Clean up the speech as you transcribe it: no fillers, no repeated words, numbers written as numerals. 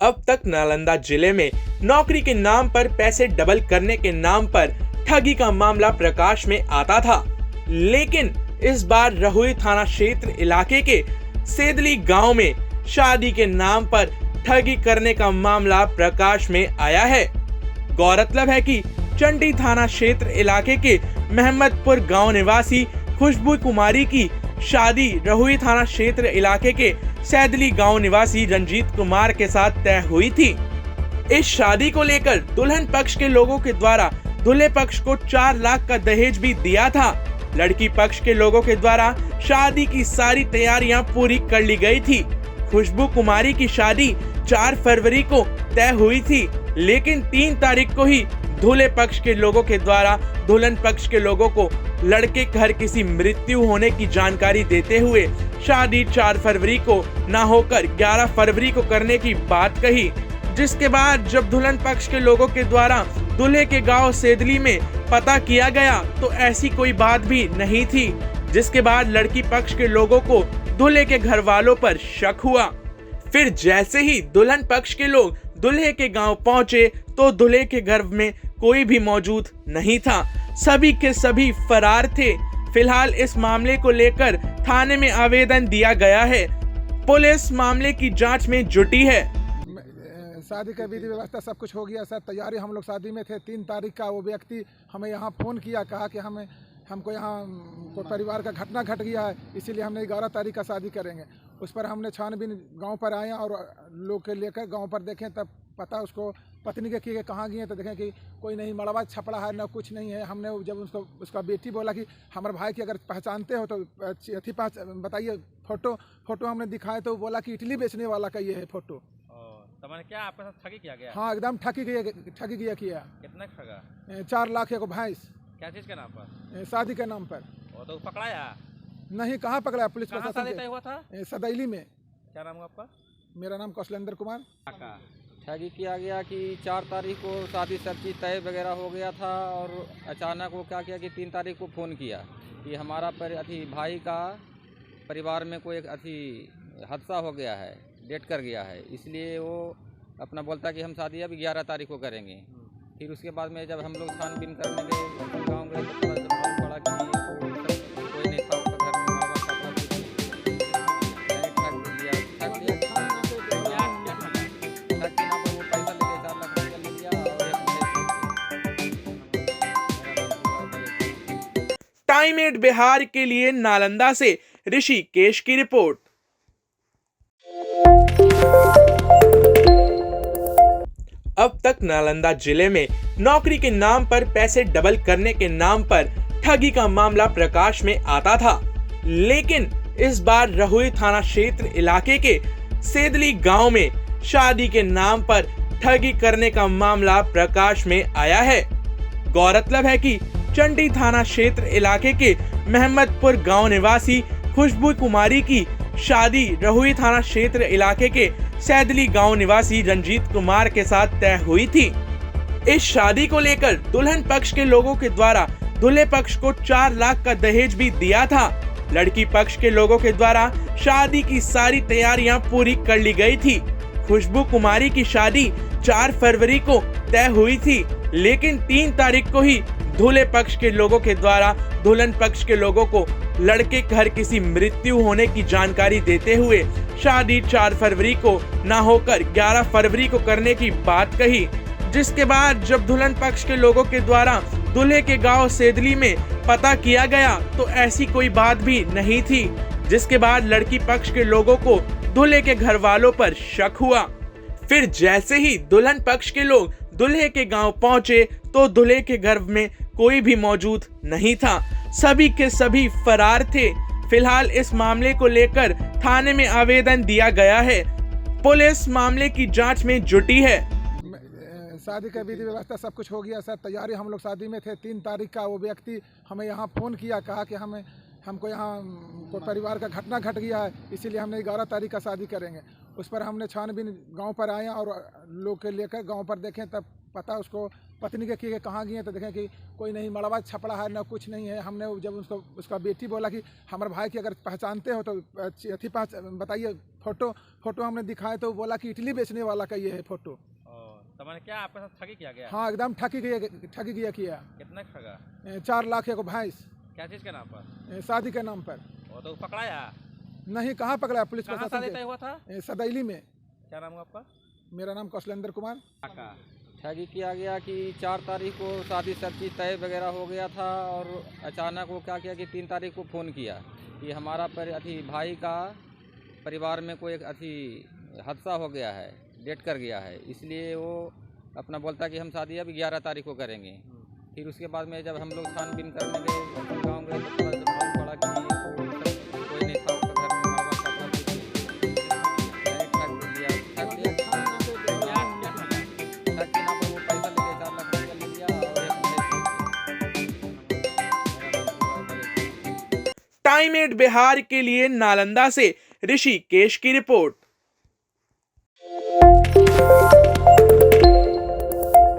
अब तक नालंदा जिले में नौकरी के नाम पर पैसे डबल करने के नाम पर ठगी का मामला प्रकाश में आता था, लेकिन इस बार रहुई थाना क्षेत्र इलाके के सेदली गांव में शादी के नाम पर ठगी करने का मामला प्रकाश में आया है। गौरतलब है कि चंडी थाना क्षेत्र इलाके के महमदपुर गांव निवासी खुशबू कुमारी की शादी रहुई थाना क्षेत्र इलाके के सैदली गांव निवासी रंजीत कुमार के साथ तय हुई थी। इस शादी को लेकर दुल्हन पक्ष के लोगों के द्वारा दूल्हे पक्ष को 4 लाख का दहेज भी दिया था। लड़की पक्ष के लोगों के द्वारा शादी की सारी तैयारियां पूरी कर ली गई थी। खुशबू कुमारी की शादी 4 फरवरी को तय हुई थी, लेकिन 3 तारीख को ही दूल्हे पक्ष के लोगों के द्वारा दुल्हन पक्ष के लोगों को लड़के घर किसी मृत्यु होने की जानकारी देते हुए शादी 4 फरवरी को न होकर 11 फरवरी को करने की बात कही। जिसके बाद जब दुल्हन पक्ष के लोगों के द्वारा दूल्हे के गांव सेदली में पता किया गया तो ऐसी कोई बात भी नहीं थी। जिसके बाद लड़की पक्ष के लोगों को दूल्हे के घर वालों पर शक हुआ। फिर जैसे ही दुल्हन पक्ष के लोग दूल्हे के गांव पहुंचे तो दूल्हे के घर में कोई भी मौजूद नहीं था। सभी के सभी फरार थे। फिलहाल इस मामले को लेकर थाने में आवेदन दिया गया है। पुलिस मामले की जांच में जुटी है। शादी का विधि व्यवस्था सब कुछ हो गया सर, तैयारी हम लोग शादी में थे। 3 तारीख का वो व्यक्ति हमें यहाँ फ़ोन किया, कहा कि हमको यहाँ कोई परिवार का घटना घट गया है, इसीलिए हमने 11 तारीख का शादी करेंगे। उस पर हमने छानबीन गांव पर आए और लोग के लेकर गांव पर देखें, तब पता उसको पत्नी के किए कहाँ गए तो देखें कि कोई नहीं, मड़वा छपड़ा है, न कुछ नहीं है। हमने जब उसका बेटी बोला कि हमारे भाई की अगर पहचानते हो तो अथी बताइए फ़ोटो हमने दिखाए तो बोला कि इडली बेचने वाला का ये है फ़ोटो। तो मैंने क्या आपके साथ ठगी किया गया? हाँ, एकदम ठगी किया। कितना ठगा? 4 लाख एक भैंस। क्या चीज़ के नाम पर? शादी के नाम पर। वो तो पकड़ाया नहीं, कहाँ पकड़ा? पुलिस कहाँ शादी तय हुआ था? सदैली में। क्या नाम है आपका? मेरा नाम कौशलेंद्र कुमार। ठगी किया गया कि 4 तारीख को शादी सब चीज़ तय वगैरह हो गया था और अचानक वो क्या किया कि 3 तारीख को फ़ोन किया कि हमारा भाई का परिवार में कोई हादसा हो गया है, डेट कर गया है, इसलिए वो अपना बोलता कि हम शादी अब 11 तारीख को करेंगे। फिर उसके बाद में जब हम लोग छानबीन करने गए गाँव गए तो पता पड़ा कि कोई नहीं था उसका घर में, माँ बाप का ठग लिया। ठग के नाम पर वो पैसा लेके 4 लाख रुपया ले लिया और टाइम 8 बिहार के लिए नालंदा से ऋषिकेश की रिपोर्ट। अब तक नालंदा जिले में नौकरी के नाम पर पैसे डबल करने के नाम पर ठगी का मामला प्रकाश में आता था, लेकिन इस बार रहुई थाना क्षेत्र इलाके के सेदली गांव में शादी के नाम पर ठगी करने का मामला प्रकाश में आया है। गौरतलब है कि चंडी थाना क्षेत्र इलाके के महमदपुर गांव निवासी खुशबू कुमारी की शादी रहुई थाना क्षेत्र इलाके के सैदली गांव निवासी रंजीत कुमार के साथ तय हुई थी। इस शादी को लेकर दुल्हन पक्ष के लोगों के द्वारा दूल्हे पक्ष को 4 लाख का दहेज भी दिया था। लड़की पक्ष के लोगों के द्वारा शादी की सारी तैयारियां पूरी कर ली गई थी। खुशबू कुमारी की शादी 4 फरवरी को तय हुई थी, लेकिन 3 तारीख को ही दूल्हे पक्ष के लोगों के द्वारा दुल्हन पक्ष के लोगों को लड़के घर किसी मृत्यु होने की जानकारी देते हुए शादी 4 फरवरी को न होकर 11 फरवरी को करने की बात कही। जिसके बाद जब दुल्हन पक्ष के लोगों के द्वारा दूल्हे के गांव सेदली में पता किया गया तो ऐसी कोई बात भी नहीं थी। जिसके बाद लड़की पक्ष के लोगों को दूल्हे के घर वालों पर शक हुआ। फिर जैसे ही दुल्हन पक्ष के लोग दूल्हे के गांव पहुंचे तो दूल्हे के घर में कोई भी मौजूद नहीं था। सभी के सभी फरार थे। फिलहाल इस मामले को लेकर थाने में आवेदन दिया गया है। पुलिस मामले की जांच में जुटी है। शादी का विधि व्यवस्था सब कुछ हो गया सर, तैयारी हम लोग शादी में थे। 3 तारीख का वो व्यक्ति हमें यहाँ फ़ोन किया, कहा कि हमको यहाँ कोई परिवार का घटना घट गया है, इसीलिए हमने 11 तारीख का शादी करेंगे। उस पर हमने छानबीन गांव पर आए और लोग के लेकर गांव पर देखें, तब पता उसको पत्नी के किए कहाँ गए तो देखें कि कोई नहीं, मड़वा छपड़ा है ना कुछ नहीं है। हमने जब उसका बेटी बोला कि हमारे भाई की अगर पहचानते हो तो अथी बताइए फोटो हमने दिखाए तो बोला कि इडली बेचने वाला का ये है फोटो। तो मैंने क्या आपके साथ ठगी किया गया? हाँ एकदम ठगी किया कितना ठगा? 4 लाख एक भैंस क्या चीज के नाम पर? शादी के नाम पर। वो तो पकड़ाया? नहीं, कहाँ पकड़ा, पुलिस कहाँ प्रशासन शादी तय हुआ था? सदैली में। क्या नाम है आपका? मेरा नाम कौशलेंद्र कुमार। काका ठगी किया गया कि 4 तारीख को शादी सब चीज़ तय वगैरह हो गया था और अचानक वो क्या किया कि 3 तारीख को फ़ोन किया कि हमारा भाई का परिवार में कोई हादसा हो गया है, डेट कर गया है, इसलिए वो अपना बोलता कि हम शादी अब 11 तारीख को करेंगे। फिर उसके बाद में जब हम लोग छानबीन करने गए गाँव गए तो मालूम पड़ा कि कोई नहीं था उसका घर में, माँ बाप का सब कुछ ठग लिया ठग के नाम पर वो पैसा लेके 4 लाख रुपया ले लिया और एक टाइम 8 बिहार के लिए नालंदा से ऋषिकेश की रिपोर्ट।